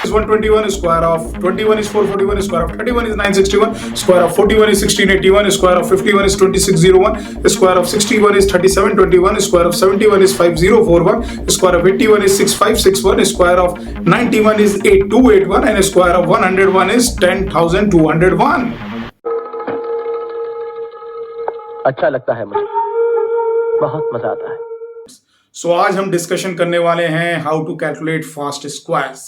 is 121, square of 21 is 441, square of 31 is 961, square of 41 is 1681, square of 51 is 2601, square of 61 is 3721, square of 71 is 5041, square of 81 is 6561, square of 91 is 8281, and square of 101 is 10,201. अच्छा लगता है मुझे, बहुत मजा आता है। सो आज हम डिस्कशन करने वाले हैं how to calculate fast squares.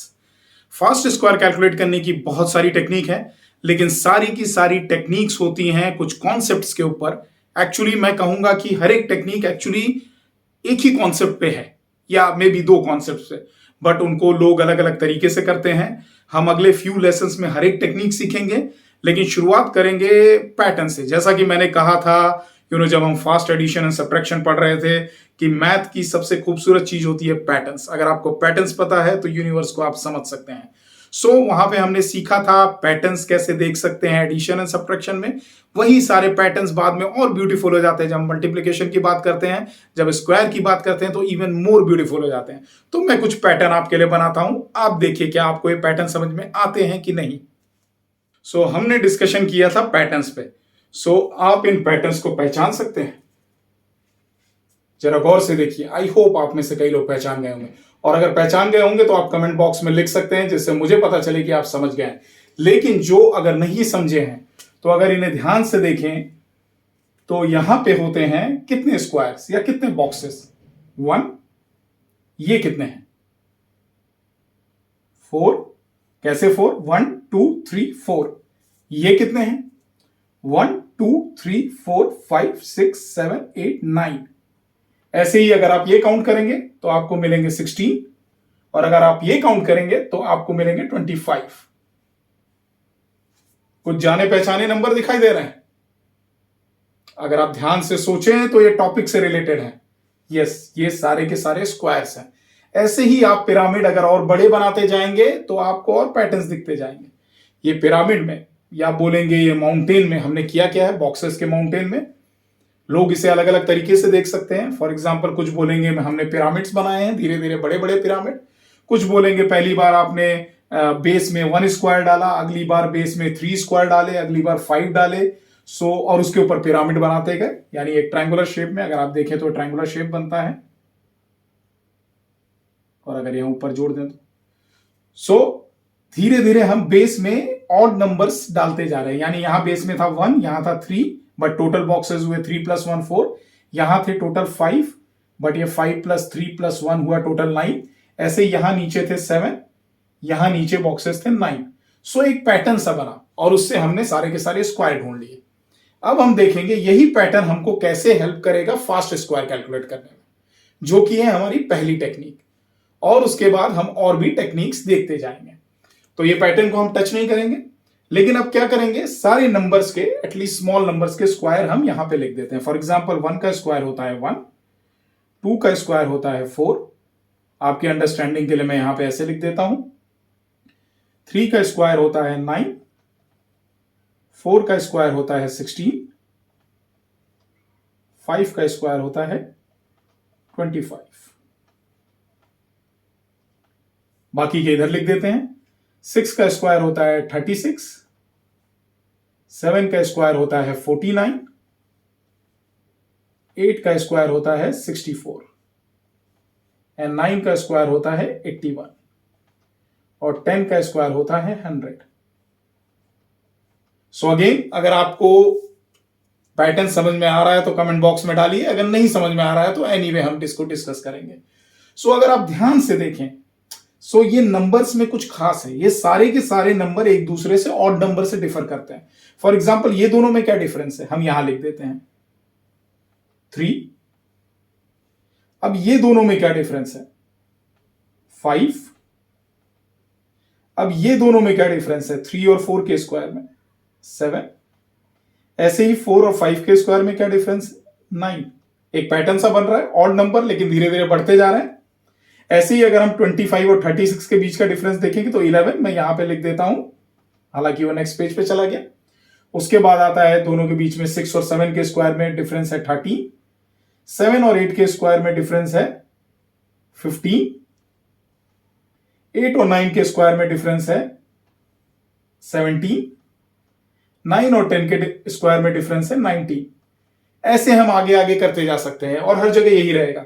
Fast square calculate करने की बहुत सारी टेक्निक है, लेकिन सारी की सारी टेक्निक्स होती हैं कुछ कॉन्सेप्ट्स के ऊपर। एक्चुअली मैं कहूंगा कि हर एक टेक्निक एक्चुअली एक ही कॉन्सेप्ट पे है, या मे बी दो कॉन्सेप्ट पे, बट उनको लोग अलग अलग तरीके से करते हैं। हम अगले फ्यू लेसन्स में हर एक टेक्निक सीखेंगे, लेकिन शुरुआत करेंगे पैटर्न से। जैसा कि मैंने कहा था जब हम फास्ट एडिशन एंड सब्ट्रैक्शन पढ़ रहे थे कि मैथ की सबसे खूबसूरत चीज होती है पैटर्न्स। अगर आपको पैटर्न्स पता है तो यूनिवर्स को आप समझ सकते हैं। सो वहां पे हमने सीखा था पैटर्न्स कैसे देख सकते हैं एडिशन एंड सब्ट्रैक्शन में। वही सारे पैटर्न्स बाद में और ब्यूटीफुल हो जाते हैं। जब हम मल्टीप्लिकेशन की बात करते हैं, जब स्क्वायर की बात करते हैं, तो इवन मोर ब्यूटीफुल हो जाते हैं। तो मैं कुछ पैटर्न आपके लिए बनाता हूं, आप देखिए क्या आपको ये पैटर्न समझ में आते हैं कि नहीं। सो हमने डिस्कशन किया था पैटर्न्स पे। सो आप इन पैटर्न्स को पहचान सकते हैं? जरा गौर से देखिए। आई होप आप में से कई लोग पहचान गए होंगे, और अगर पहचान गए होंगे तो आप कमेंट बॉक्स में लिख सकते हैं, जिससे मुझे पता चले कि आप समझ गए हैं। लेकिन जो अगर नहीं समझे हैं, तो अगर इन्हें ध्यान से देखें तो यहां पे होते हैं कितने स्क्वायर्स या कितने बॉक्सेस? 1। ये कितने हैं? 4। कैसे 4? 1 2 3 4। ये कितने हैं? 1 2 3 4 5 6 7 8 9। ऐसे ही अगर आप ये काउंट करेंगे तो आपको मिलेंगे 16, और अगर आप ये काउंट करेंगे तो आपको मिलेंगे 25। कुछ जाने पहचाने नंबर दिखाई दे रहे हैं? अगर आप ध्यान से सोचें तो ये टॉपिक से रिलेटेड है। यस, ये सारे के सारे स्क्वायर्स हैं। ऐसे ही आप पिरामिड अगर और बड़े बनाते जाएंगे तो आपको और पैटर्न्स दिखते जाएंगे। ये पिरामिड में, या बोलेंगे ये माउंटेन में, हमने किया क्या है बॉक्सेस के माउंटेन में। लोग इसे अलग अलग तरीके से देख सकते हैं। फॉर एग्जाम्पल कुछ बोलेंगे हमने पिरामिड्स बनाए हैं, धीरे धीरे बड़े बड़े पिरामिड। कुछ बोलेंगे पहली बार आपने बेस में 1 स्क्वायर डाला, अगली बार बेस में 3 स्क्वायर डाले, अगली बार 5 डाले। और उसके ऊपर पिरामिड बनाते गए, यानी एक ट्रायंगुलर शेप में। अगर आप देखें तो ट्रायंगुलर शेप बनता है, और अगर यहां ऊपर जोड़ दें तो धीरे धीरे हम बेस में ऑड नंबर्स डालते जा रहे हैं। यानी यहां बेस में था 1, यहां था 3, बट टोटल बॉक्सेस हुए 3 + 1 4। यहां थे टोटल 5, बट ये 5 + 3 + 1 हुआ टोटल 9। ऐसे यहां नीचे थे 7, यहां नीचे बॉक्सेस थे 9। सो एक पैटर्न सा बना, और उससे हमने सारे के सारे स्क्वायर ढूंढ लिए। अब हम देखेंगे यही पैटर्न हमको कैसे हेल्प करेगा फास्ट स्क्वायर कैलकुलेट करने में, जो कि है हमारी पहली टेक्निक। और उसके बाद हम और भी टेक्निक्स देखते जाएंगे। तो ये पैटर्न को हम टच नहीं करेंगे, लेकिन अब क्या करेंगे, सारे नंबर्स के, एटलीस्ट स्मॉल नंबर्स के स्क्वायर हम यहां पे लिख देते हैं। फॉर एग्जांपल 1 का स्क्वायर होता है 1, 2 का स्क्वायर होता है 4। आपकी अंडरस्टैंडिंग के लिए मैं यहां पे ऐसे लिख देता हूं। 3 का स्क्वायर होता है 9, 4 का स्क्वायर होता है 16, 5 का स्क्वायर होता है 25। बाकी के इधर लिख देते हैं। 6 का स्क्वायर होता है 36, 7 का स्क्वायर होता है 49, 8 का स्क्वायर होता है 64, एंड 9 का स्क्वायर होता है 81, और 10 का स्क्वायर होता है 100। सो अगेन, अगर आपको पैटर्न समझ में आ रहा है तो कमेंट बॉक्स में डालिए। अगर नहीं समझ में आ रहा है तो एनीवे हम इसको डिस्कस करेंगे। सो अगर आप ध्यान से देखें, ये नंबर्स में कुछ खास है। ये सारे के सारे नंबर एक दूसरे से ऑड नंबर से डिफर करते हैं। फॉर एग्जांपल ये दोनों में क्या डिफरेंस है, हम यहां लिख देते हैं 3। अब ये दोनों में क्या डिफरेंस है, 5। अब ये दोनों में क्या डिफरेंस है, 3 और 4 के स्क्वायर में 7। ऐसे ही 4 और 5 के स्क्वायर में क्या डिफरेंस है, 9। एक पैटर्न सा बन रहा है, ऑड नंबर, लेकिन धीरे धीरे बढ़ते जा रहे हैं। ऐसे ही अगर हम 25 और 36 के बीच का डिफरेंस देखेंगे तो 11, मैं यहां पे लिख देता हूं, हालांकि वो नेक्स्ट पेज पे चला गया। उसके बाद आता है दोनों के बीच में 6 और 7 के स्क्वायर में डिफरेंस है 13, 7 और 8 के स्क्वायर में डिफरेंस है 15, 8 और 9 के स्क्वायर में डिफरेंस है 17, 9 और 10 के स्क्वायर में डिफरेंस है 19। ऐसे हम आगे आगे करते जा सकते हैं और हर जगह यही रहेगा।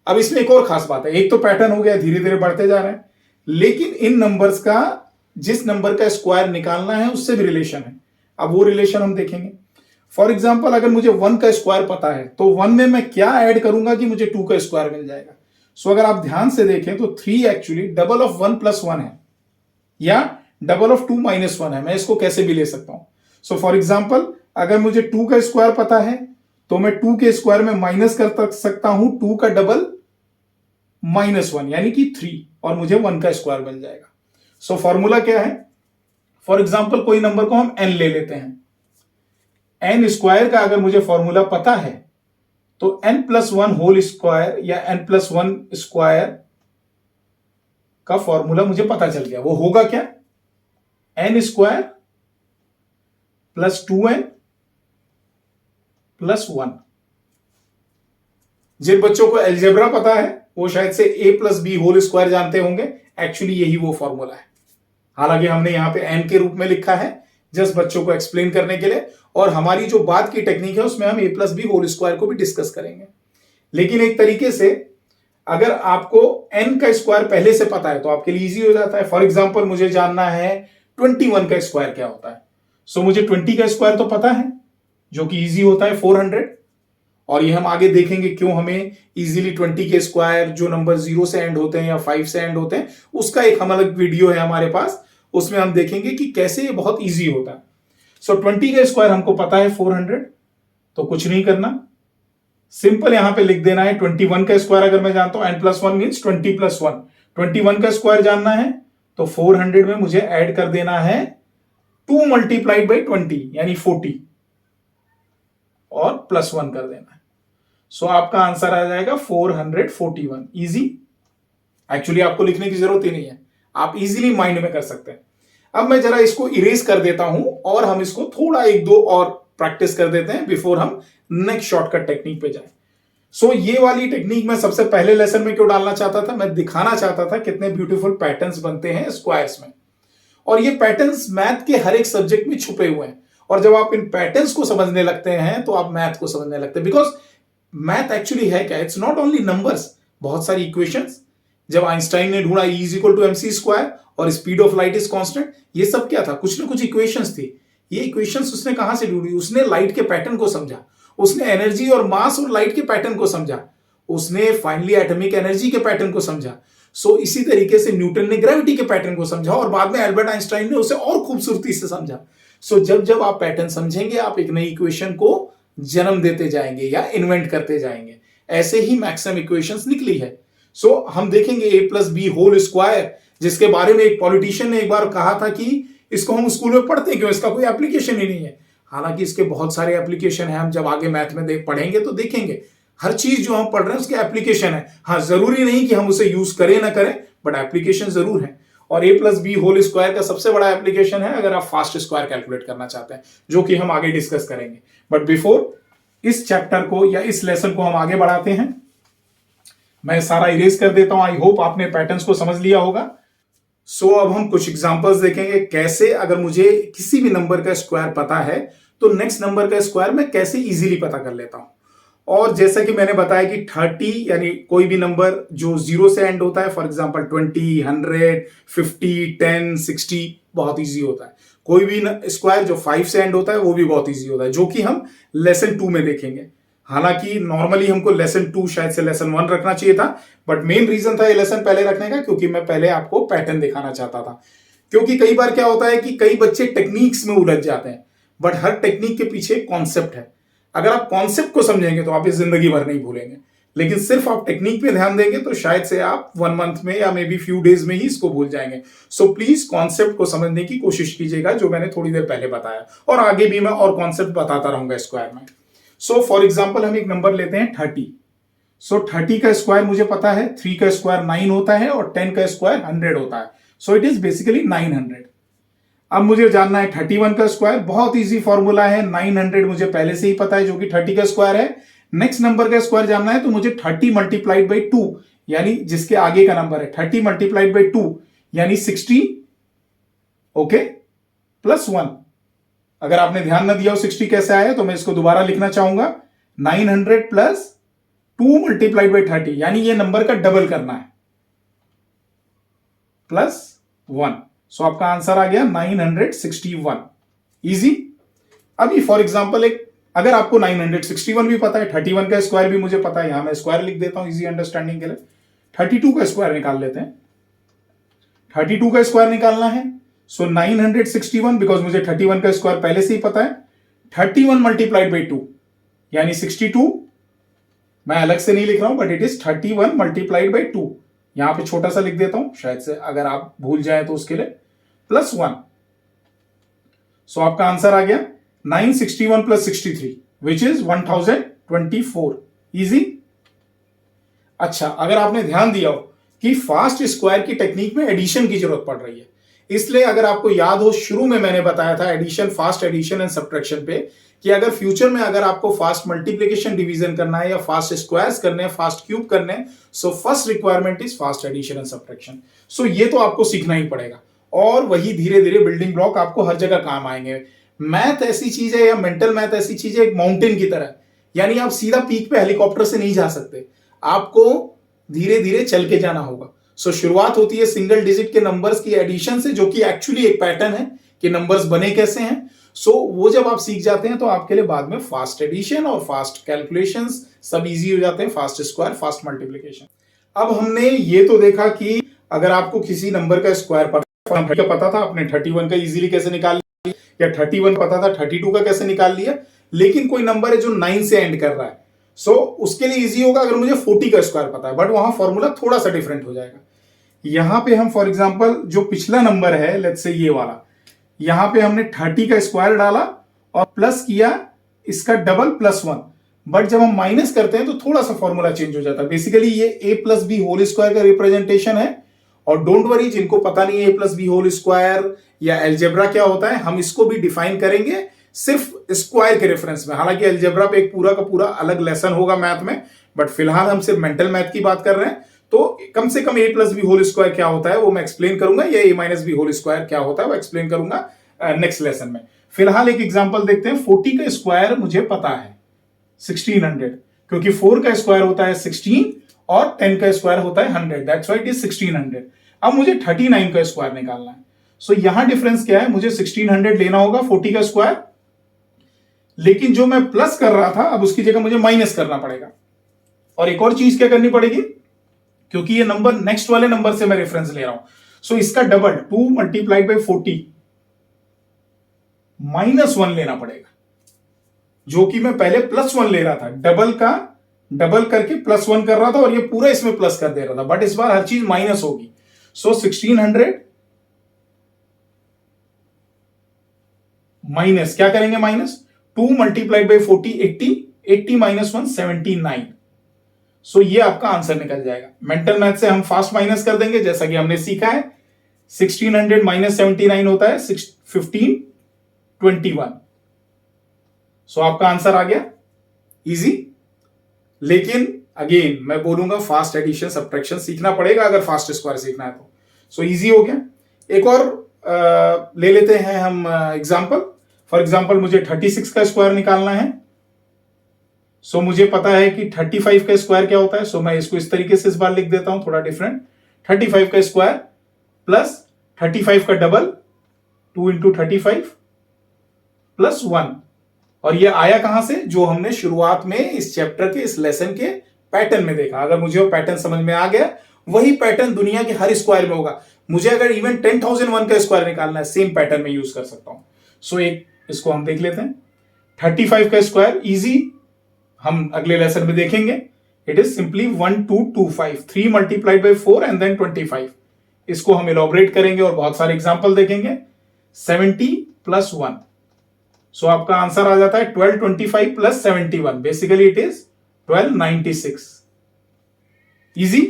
अब इसमें एक और खास बात है, एक तो पैटर्न हो गया, धीरे धीरे बढ़ते जा रहे हैं, लेकिन इन नंबर्स का जिस नंबर का स्क्वायर निकालना है उससे भी रिलेशन है। अब वो रिलेशन हम देखेंगे। फॉर एग्जाम्पल अगर मुझे 1 का स्क्वायर पता है तो 1 में मैं क्या ऐड करूंगा कि मुझे 2 का स्क्वायर मिल जाएगा। सो अगर आप ध्यान से देखें तो 3 एक्चुअली डबल ऑफ 1 + 1 है या डबल ऑफ 2 - 1 है। मैं इसको कैसे भी ले सकता हूं। सो फॉर एग्जाम्पल अगर मुझे 2 का स्क्वायर पता है तो मैं 2 के स्क्वायर में माइनस कर सकता हूं 2 का डबल -1 यानी कि 3 और मुझे 1 का स्क्वायर मिल जाएगा। सो फॉर्मूला क्या है? फॉर एग्जाम्पल कोई नंबर को हम n ले लेते हैं। n स्क्वायर का अगर मुझे फॉर्मूला पता है तो n+1 होल स्क्वायर या n+1 स्क्वायर का फॉर्मूला मुझे पता चल गया। वो होगा क्या? n square plus 2n plus 1। जिन बच्चों को एल्जेब्रा पता है वो शायद से a+b होल स्क्वायर जानते होंगे। एक्चुअली यही वो फॉर्मूला है। हालांकि हमने यहां पे n के रूप में लिखा है जस्ट बच्चों को एक्सप्लेन करने के लिए, और हमारी जो बात की टेक्निक है उसमें हम a+b होल स्क्वायर को भी डिस्कस करेंगे। लेकिन एक तरीके से अगर आपको n का स्क्वायर पहले से पता है तो आपके लिए इजी हो जाता है। फॉर एग्जाम्पल मुझे जानना है 21 का स्क्वायर क्या होता है। सो मुझे 20 का स्क्वायर तो पता है जो कि इजी होता है 400, और ये हम आगे देखेंगे क्यों हमें इजीली 20 के स्क्वायर जो नंबर 0 से एंड होते हैं या 5 से एंड होते हैं उसका एक हम अलग वीडियो है हमारे पास, उसमें हम देखेंगे कि कैसे ये बहुत इजी होता है। सो 20 का स्क्वायर हमको पता है 400, तो कुछ नहीं करना, सिंपल यहां पे लिख देना है 21 का स्क्वायर अगर मैं जानता हूं n+1 मींस 20 + 1, 21 का स्क्वायर जानना है तो 400 में मुझे ऐड कर देना है 2 × 20 यानी 40 और +1 कर देना है। सो आपका आंसर आ जाएगा 441। इजी, एक्चुअली आपको लिखने की जरूरत ही नहीं है, आप इजीली माइंड में कर सकते हैं। अब मैं जरा इसको इरेज कर देता हूं और हम इसको थोड़ा 1-2 और प्रैक्टिस कर देते हैं बिफोर हम नेक्स्ट शॉर्टकट टेक्निक पे जाएं। सो ये वाली टेक्निक मैं सबसे पहले लेसन में क्यों डालना चाहता था? मैं दिखाना चाहता था कितने ब्यूटीफुल पैटर्न्स बनते हैं स्क्वायर्स में, और ये पैटर्न्स मैथ के हर एक सब्जेक्ट में छुपे हुए हैं। और जब आप इन पैटर्न्स को समझने लगते हैं तो आप मैथ को समझने लगते हैं। बिकॉज मैथ एक्चुअली है क्या? इट्स नॉट ओनली नंबर्स, बहुत सारी इक्वेशंस। जब आइंस्टाइन ने ढूंढा E = mc² और speed of light is constant, ये सब क्या था? कुछ ना कुछ इक्वेशंस थी। ये इक्वेशंस उसने कहां से ढूंढी? उसने लाइट के पैटर्न को समझा, उसने एनर्जी और मास और लाइट के पैटर्न को समझा, उसने फाइनली एटॉमिक एनर्जी के पैटर्न को समझा। सो इसी तरीके से न्यूटन ने ग्रेविटी के पैटर्न को समझा और बाद में एल्बर्ट आइंस्टाइन ने उसे और खूबसूरती से समझा। सो जब जब आप पैटर्न समझेंगे आप एक नई इक्वेशन को जन्म देते जाएंगे या इन्वेंट करते जाएंगे। ऐसे ही मैक्सवेल इक्वेशंस निकली है। सो हम देखेंगे a+b होल स्क्वायर, जिसके बारे में एक पॉलिटिशियन ने एक बार कहा था कि इसको हम स्कूल में पढ़ते क्यों, इसका कोई एप्लीकेशन ही नहीं है। हालांकि इसके बहुत सारे एप्लीकेशन है, हम जब आगे मैथ में पढ़ेंगे तो देखेंगे हर चीज जो हम पढ़ रहे हैं उसके एप्लीकेशन है। हाँ, जरूरी नहीं कि हम उसे यूज करें ना करें, बट एप्लीकेशन जरूर है। और a+b होल स्क्वायर का सबसे बड़ा एप्लीकेशन है अगर आप फास्ट स्क्वायर कैलकुलेट करना चाहते हैं, जो कि हम आगे डिस्कस करेंगे। बट बिफोर इस चैप्टर को या इस लेसन को हम आगे बढ़ाते हैं, मैं सारा इरेज कर देता हूं। आई होप आपने पैटर्न्स को समझ लिया होगा। सो अब हम कुछ एग्जांपल्स देखेंगे कैसे अगर मुझे किसी भी नंबर का स्क्वायर पता है तो नेक्स्ट नंबर का स्क्वायर मैं कैसे इजीली पता कर लेता हूं। और जैसा कि मैंने बताया कि 30 यानी कोई भी नंबर जो 0 से एंड होता है, फॉर एग्जांपल 20, 100, 50, 10, 60 बहुत इजी होता है। कोई भी स्क्वायर जो 5 से एंड होता है वो भी बहुत इजी होता है, जो कि हम लेसन 2 में देखेंगे। हालांकि नॉर्मली हमको लेसन 2 शायद से लेसन 1 रखना चाहिए था, बट मेन रीजन था ये लेसन पहले रखने का क्योंकि मैं पहले आपको पैटर्न दिखाना चाहता था। क्योंकि कई बार क्या होता है कि कई बच्चे टेक्निक्स में उलझ जाते हैं, बट हर टेक्निक के पीछे कॉन्सेप्ट है। अगर आप कॉन्सेप्ट को समझेंगे तो आप इस जिंदगी भर नहीं भूलेंगे, लेकिन सिर्फ आप टेक्निक पे ध्यान देंगे तो शायद से आप 1 मंथ में या मे बी फ्यू डेज में ही इसको भूल जाएंगे। सो प्लीज कॉन्सेप्ट को समझने की कोशिश कीजिएगा, जो मैंने थोड़ी देर पहले बताया, और आगे भी मैं और कॉन्सेप्ट बताता रहूंगा स्क्वायर में। सो फॉर एग्जाम्पल हम एक नंबर लेते हैं 30। सो 30 का स्क्वायर मुझे पता है 3 का स्क्वायर 9 होता है और 10 का स्क्वायर 100 होता है। So it is basically 900। अब मुझे जानना है 31 का स्क्वायर, बहुत इजी फॉर्मूला है, 900 मुझे पहले से ही पता है जो कि 30 का स्क्वायर है। नेक्स्ट नंबर का स्क्वायर जानना है तो मुझे 30 × 2 यानी जिसके आगे का नंबर है 30 × 2 यानी 60, ओके, प्लस 1। अगर आपने ध्यान न दिया हो 60 कैसे आया, तो मैं इसको दोबारा लिखना चाहूंगा, 900 प्लस 2 मल्टीप्लाइड बाई 30, यानी ये नंबर का डबल करना है, प्लस 1। सो आपका आंसर आ गया 961। इजी। अभी फॉर एग्जांपल एक, अगर आपको 961 भी पता है, 31 का स्क्वायर भी मुझे पता है, यहां मैं स्क्वायर लिख देता हूं इजी अंडरस्टैंडिंग के लिए। 32 का स्क्वायर निकाल लेते हैं। 32 का स्क्वायर निकालना है, सो 961, बिकॉज मुझे 31 का स्क्वायर पहले से ही पता है। 31 मल्टीप्लाइड बाई 2 यानी 62। मैं अलग से नहीं लिख रहा हूं, but it is 31 multiplied by 2। यहां पे छोटा सा लिख देता हूं, शायद से अगर आप भूल जाए तो उसके लिए, प्लस 1। सो आपका आंसर आ गया 961 प्लस 63 विच इज 1024। इजी। अच्छा, अगर आपने ध्यान दिया हो कि फास्ट स्क्वायर की टेक्निक में एडिशन की जरूरत पड़ रही है, इसलिए अगर आपको याद हो शुरू में मैंने बताया था addition, fast addition and subtraction पे, कि अगर फ्यूचर में अगर आपको फास्ट मल्टीप्लिकेशन डिवीजन करना है या फास्ट स्क्वायर्स करने हैं, फास्ट क्यूब करने हैं, so first requirement is fast addition and subtraction. So ये तो आपको सीखना ही पड़ेगा, और वही धीरे धीरे बिल्डिंग ब्लॉक आपको हर जगह काम आएंगे। मैथ ऐसी चीज है, या मेंटल मैथ ऐसी चीज है, एक माउंटेन की तरह, यानी आप सीधा पीक पे हेलीकॉप्टर से नहीं जा सकते, आपको धीरे धीरे चल के जाना होगा। सो शुरुआत होती है सिंगल डिजिट के नंबर्स की एडिशन से, जो कि एक्चुअली एक पैटर्न है कि नंबर्स बने कैसे हैं। सो वो जब आप सीख जाते हैं तो आपके लिए बाद में फास्ट एडिशन और फास्ट कैलकुलेशंस सब इजी हो जाते हैं, फास्ट स्क्वायर, फास्ट मल्टीप्लिकेशन। अब हमने ये तो देखा कि अगर आपको किसी नंबर का स्क्वायर पता था, आपने 31 का इजीली कैसे निकाल लिया, या 31 पता था 32 का कैसे निकाल लिया। लेकिन कोई नंबर है जो 9 से एंड कर रहा है, सो उसके लिए इजी होगा अगर मुझे 40 का स्क्वायर पता है, बट वहां फॉर्मूला थोड़ा सा डिफरेंट हो जाएगा। यहां पे हम फॉर एग्जांपल जो पिछला नंबर है, लेट्स से ये वाला, यहां पे हमने 30 का स्क्वायर डाला और प्लस किया इसका डबल प्लस 1, बट जब हम माइनस करते हैं तो थोड़ा सा फॉर्मूला चेंज हो जाता है। बेसिकली ये a plus B whole square का रिप्रेजेंटेशन है, और डोंट वरी, जिनको पता नहीं है a plus B whole square या एल्जेब्रा क्या होता है, हम इसको भी डिफाइन करेंगे सिर्फ स्क्वायर के रेफरेंस में। हालांकि एल्जेब्रा पे एक पूरा का पूरा अलग लेसन होगा मैथ में, बट फिलहाल हम सिर्फ मेंटल मैथ की बात कर रहे हैं। तो कम से कम a plus B whole square क्या होता है वो मैं एक्सप्लेन करूंगा, या a minus B whole square क्या होता है वो एक्सप्लेन करूंगा नेक्स्ट लेसन में। फिलहाल एक एग्जांपल देखते हैं। 40 का स्क्वायर मुझे पता है 1600, क्योंकि 4 का स्क्वायर होता है 16 और 10 का स्क्वायर होता है 100, दैट्स व्हाई इट इज 1600। अब मुझे 39 का स्क्वायर निकालना है। सो यहां डिफरेंस क्या है, मुझे 1600 लेना होगा 40 का स्क्वायर, लेकिन जो मैं प्लस कर रहा था अब उसकी जगह मुझे माइनस करना पड़ेगा। और एक और चीज क्या करनी पड़ेगी, क्योंकि ये नंबर नेक्स्ट वाले नंबर से मैं रेफरेंस ले रहा हूं, सो इसका डबल 2 मल्टीप्लाइड बाई 40 माइनस 1 लेना पड़ेगा, जो कि मैं पहले प्लस 1 ले रहा था, डबल का डबल करके प्लस 1 कर रहा था, और ये पूरा इसमें प्लस कर दे रहा था, बट इस बार हर चीज माइनस होगी। सो 1600 माइनस क्या करेंगे, माइनस 2 मल्टीप्लाइड बाई 40 80, 80 माइनस 1 79। सो ये आपका आंसर निकल जाएगा। मेंटल मैथ से हम फास्ट माइनस कर देंगे, जैसा कि हमने सीखा है। 1600 माइनस 79 होता है 1521। सो आपका आंसर आ गया, इजी। लेकिन अगेन मैं बोलूंगा फास्ट एडिशन सब्ट्रैक्शन सीखना पड़ेगा अगर फास्ट स्क्वायर सीखना है तो। सो इजी हो गया। एक और ले लेते हैं हम एग्जांपल। फॉर एग्जांपल मुझे 36 का स्क्वायर निकालना है। सो मुझे पता है कि 35 का स्क्वायर क्या होता है। सो मैं इसको इस तरीके से इस बार लिख देता हूं, थोड़ा डिफरेंट। 35 का स्क्वायर प्लस 35 का डबल 2 इंटू 35 प्लस 1। और ये आया कहां से, जो हमने शुरुआत में इस चैप्टर के इस लेसन के पैटर्न में देखा। अगर मुझे वो पैटर्न समझ में आ गया, वही पैटर्न दुनिया के हर स्क्वायर में होगा। मुझे अगर इवन 10,001 का स्क्वायर निकालना है, सेम पैटर्न में यूज कर सकता हूं। सो एक इसको हम देख लेते हैं। 35 का स्क्वायर इजी, हम अगले लेसन में देखेंगे। It is simply 1225, 3 multiplied by 4 and then 25। इसको हम इलॉबरेट करेंगे और बहुत सारे एग्जाम्पल देखेंगे। 70 प्लस 1, सो आपका आंसर आ जाता है 1225 plus 71। Basically it is 1296। Easy.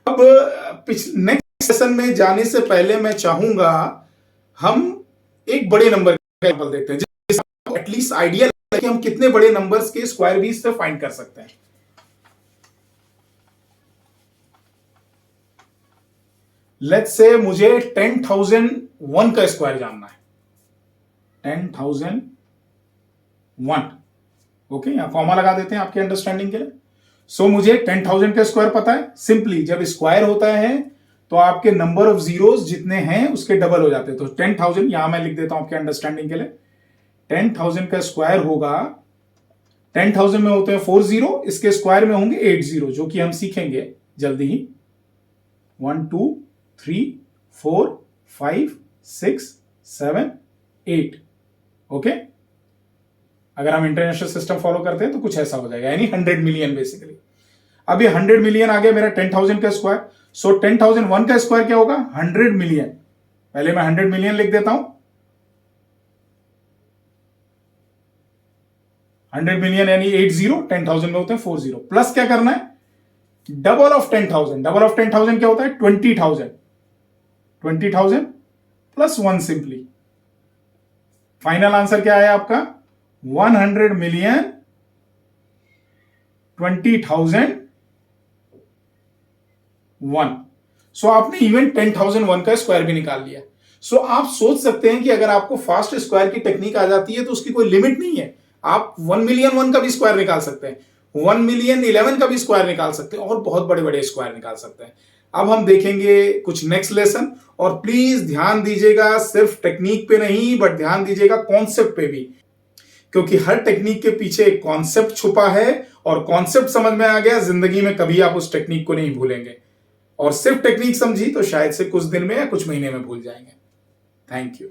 अब नेक्स्ट सेशन में जाने से पहले मैं चाहूंगा हम एक बड़े नंबर का एग्जांपल देखते हैं, जिससे एटलीस्ट आइडिया कि हम कितने बड़े नंबर्स के स्क्वायर भी इससे फाइंड कर सकते हैं। लेट्स से मुझे 10,001 का स्क्वायर जानना है, 10,001। ओके, यहां कॉमा लगा देते हैं आपके अंडरस्टैंडिंग के लिए। सो मुझे 10,000 का स्क्वायर पता है। सिंपली जब स्क्वायर होता है तो आपके नंबर ऑफ जीरोस जितने हैं उसके डबल हो जाते हैं। तो 10,000 यहां मैं लिख देता हूं आपके अंडरस्टैंडिंग के लिए। 10,000 का स्क्वायर होगा, 10,000 में होते हैं 4 जीरो, इसके स्क्वायर में होंगे 8 जीरो, जो कि हम सीखेंगे जल्दी ही। 1 2 3 4 5 6 7 8। ओके, अगर हम इंटरनेशनल सिस्टम फॉलो करते हैं तो कुछ ऐसा हो जाएगा, यानी 100 मिलियन बेसिकली। अब ये 100 मिलियन आ गया मेरा 10,000 का स्क्वायर। सो 10,001 का स्क्वायर क्या होगा? 100 मिलियन। पहले मैं 100 मिलियन लिख देता हूं। 100 मिलियन यानी 8 जीरो, 10,000 में होते हैं 4 जीरो। प्लस क्या करना है? Double of 10,000। डबल ऑफ 10,000 क्या होता है? 20,000। 20,000 प्लस 1 सिंपली। फाइनल आंसर क्या है आपका? 100 मिलियन 20,001। सो आपने इवन 10,001 का स्क्वायर भी निकाल लिया। सो आप सोच सकते हैं कि अगर आपको फास्ट स्क्वायर की टेक्निक आ जाती है तो उसकी कोई लिमिट नहीं है। आप 1 मिलियन 1 का भी स्क्वायर निकाल सकते हैं, 1 मिलियन 11 का भी स्क्वायर निकाल सकते हैं, और बहुत बड़े बड़े स्क्वायर निकाल सकते हैं। अब हम देखेंगे कुछ नेक्स्ट लेसन, और प्लीज ध्यान दीजिएगा सिर्फ टेक्निक पे नहीं, बट ध्यान दीजिएगा कॉन्सेप्ट पे भी, क्योंकि हर टेक्निक के पीछे एक कॉन्सेप्ट छुपा है, और कॉन्सेप्ट समझ में आ गया, जिंदगी में कभी आप उस टेक्निक को नहीं भूलेंगे। और सिर्फ टेक्निक समझी तो शायद से कुछ दिन में या कुछ महीने में भूल जाएंगे। Thank you.